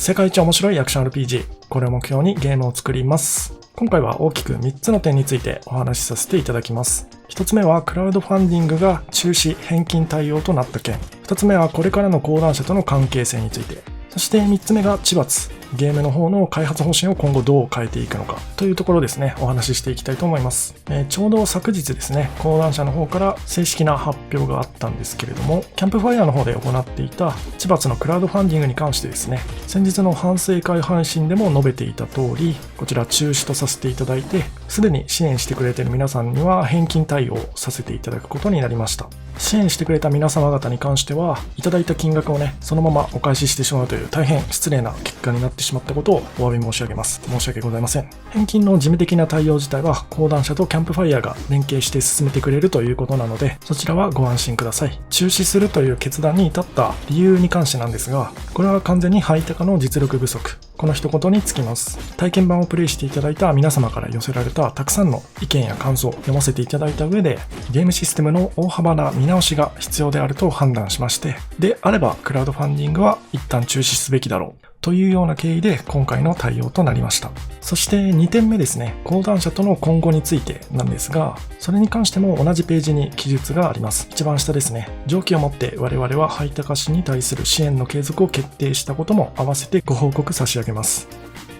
世界一面白いアクション RPG、これを目標にゲームを作ります。今回は大きく3つの点についてお話しさせていただきます。1つ目はクラウドファンディングが中止返金対応となった件。2つ目はこれからの講談社との関係性について。そして3つ目が千罰、ゲームの方の開発方針を今後どう変えていくのかというところですね、お話ししていきたいと思います。ちょうど昨日ですね、講談社の方から正式な発表があったんですけれども、キャンプファイヤーの方で行っていた千罰のクラウドファンディングに関してですね、先日の反省会配信でも述べていた通り、こちら中止とさせていただいて、すでに支援してくれている皆さんには返金対応させていただくことになりました。支援してくれた皆様方に関しては、いただいた金額をね、そのままお返ししてしまうという大変失礼な結果になってしまったことをお詫び申し上げます。申し訳ございません。返金の事務的な対応自体は、講談社とキャンプファイヤーが連携して進めてくれるということなので、そちらはご安心ください。中止するという決断に至った理由に関してなんですが、これは完全にハイタカの実力不足。この一言につきます。体験版をプレイしていただいた皆様から寄せられたたくさんの意見や感想を読ませていただいた上で、ゲームシステムの大幅な見直しが必要であると判断しまして、であればクラウドファンディングは一旦中止すべきだろうというような経緯で今回の対応となりました。そして2点目ですね、講談社との今後についてなんですが、それに関しても同じページに記述があります。一番下ですね、上記をもって我々はハイタカ市に対する支援の継続を決定したことも合わせてご報告差し上げます。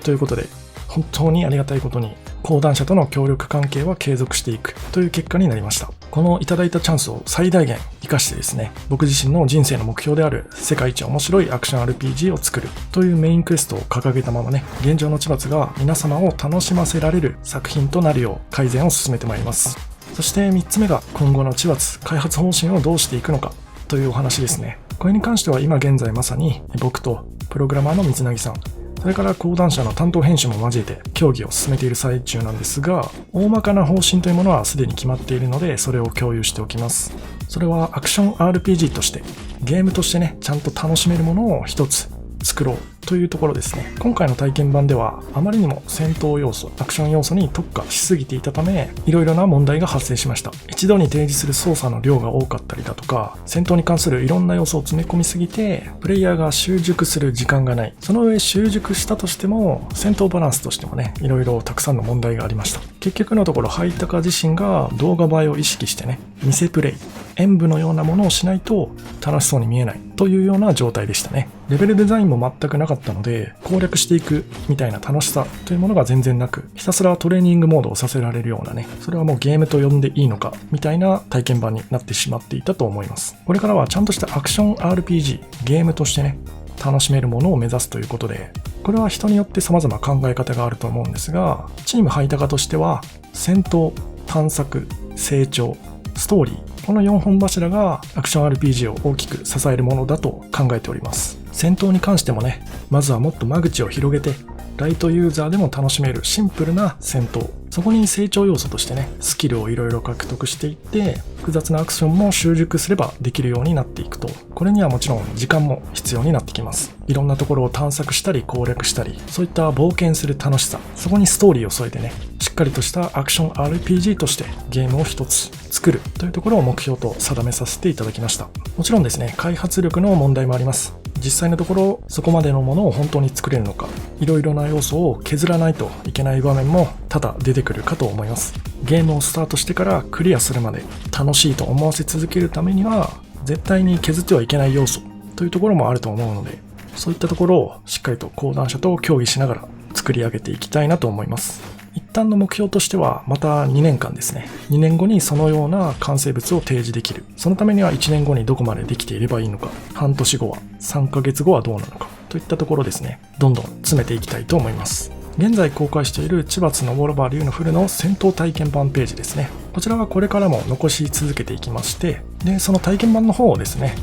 ということで、本当にありがたいことに講談社との協力関係は継続していくという結果になりました。このいただいたチャンスを最大限活かしてですね、僕自身の人生の目標である世界一面白いアクション RPG を作るというメインクエストを掲げたままね、現状の千罰が皆様を楽しませられる作品となるよう改善を進めてまいります。そして3つ目が今後の千罰開発方針をどうしていくのかというお話ですね。これに関しては今現在まさに僕とプログラマーの水なぎさん、それから講談社の担当編集も交えて協議を進めている最中なんですが、大まかな方針というものはすでに決まっているので、それを共有しておきます。それはアクション RPG として、ゲームとしてね、ちゃんと楽しめるものを一つ作ろうというところですね。今回の体験版ではあまりにも戦闘要素、アクション要素に特化しすぎていたため、いろいろな問題が発生しました。一度に提示する操作の量が多かったりだとか、戦闘に関するいろんな要素を詰め込みすぎて、プレイヤーが習熟する時間がない。その上習熟したとしても、戦闘バランスとしてもね、いろいろたくさんの問題がありました。結局のところ、ハイタカ自身が動画映えを意識してね、見せプレイ、演舞のようなものをしないと楽しそうに見えないというような状態でしたね。レベルデザインも全くなかったので、攻略していくみたいな楽しさというものが全然なく、ひたすらトレーニングモードをさせられるようなね、それはもうゲームと呼んでいいのかみたいな体験版になってしまっていたと思います。これからはちゃんとしたアクション RPG、ゲームとしてね、楽しめるものを目指すということで、これは人によって様々考え方があると思うんですが、チームハイタカとしては戦闘、探索、成長、ストーリー、この4本柱がアクション RPG を大きく支えるものだと考えております。戦闘に関してもね、まずはもっと間口を広げて、ライトユーザーでも楽しめるシンプルな戦闘。そこに成長要素としてね、スキルをいろいろ獲得していって、複雑なアクションも習熟すればできるようになっていくと。これにはもちろん時間も必要になってきます。いろんなところを探索したり攻略したり、そういった冒険する楽しさ、そこにストーリーを添えてね、しっかりとしたアクション RPG としてゲームを一つ作るというところを目標と定めさせていただきました。もちろんですね、開発力の問題もあります。実際のところそこまでのものを本当に作れるのか、いろいろな要素を削らないといけない場面も多々出てくるかと思います。ゲームをスタートしてからクリアするまで楽しいと思わせ続けるためには絶対に削ってはいけない要素というところもあると思うので、そういったところをしっかりと講談社と協議しながら作り上げていきたいなと思います。一旦の目標としてはまた2年間ですね。2年後にそのような完成物を提示できる。そのためには1年後にどこまでできていればいいのか、半年後は、3ヶ月後はどうなのかといったところですね。どんどん詰めていきたいと思います。現在公開している千罰のウォルバー竜のフルの戦闘体験版ページですね。こちらはこれからも残し続けていきまして、で、その体験版の方をですね、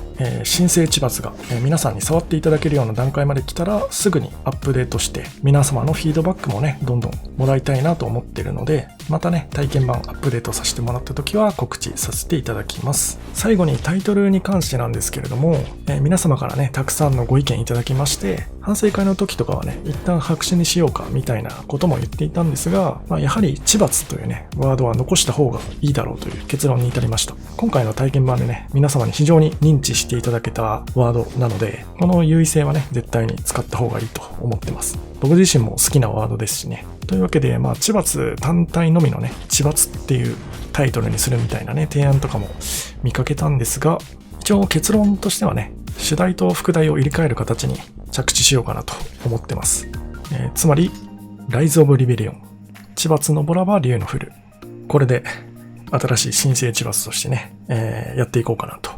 新生千罰が、皆さんに触っていただけるような段階まで来たらすぐにアップデートして皆様のフィードバックもね、どんどんもらいたいなと思っているので、またね、体験版アップデートさせてもらった時は告知させていただきます。最後にタイトルに関してなんですけれども、皆様からね、たくさんのご意見いただきまして、反省会の時とかはね、一旦白紙にしようかみたいなことも言っていたんですが、やはり千罰というね、ワードは残した方がいいだろうという結論に至りました。今回の体験版までね、皆様に非常に認知していただけたワードなので、この優位性はね、絶対に使った方がいいと思ってます。僕自身も好きなワードですしね。というわけで、知罰単体のみのね、知罰っていうタイトルにするみたいなね、提案とかも見かけたんですが、一応結論としてはね、主題と副題を入れ替える形に着地しようかなと思ってます。つまり、Rise of Rebellion、知罰のボラは竜の降る。これで、新しい新生知罰としてね、やっていこうかなと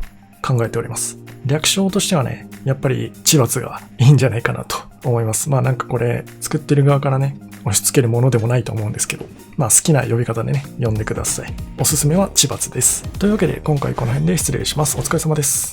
考えております。略称としてはね、やっぱり知罰がいいんじゃないかなと思います。なんかこれ、作ってる側からね、押し付けるものでもないと思うんですけど、好きな呼び方でね、呼んでください。おすすめは知罰です。というわけで、今回この辺で失礼します。お疲れ様です。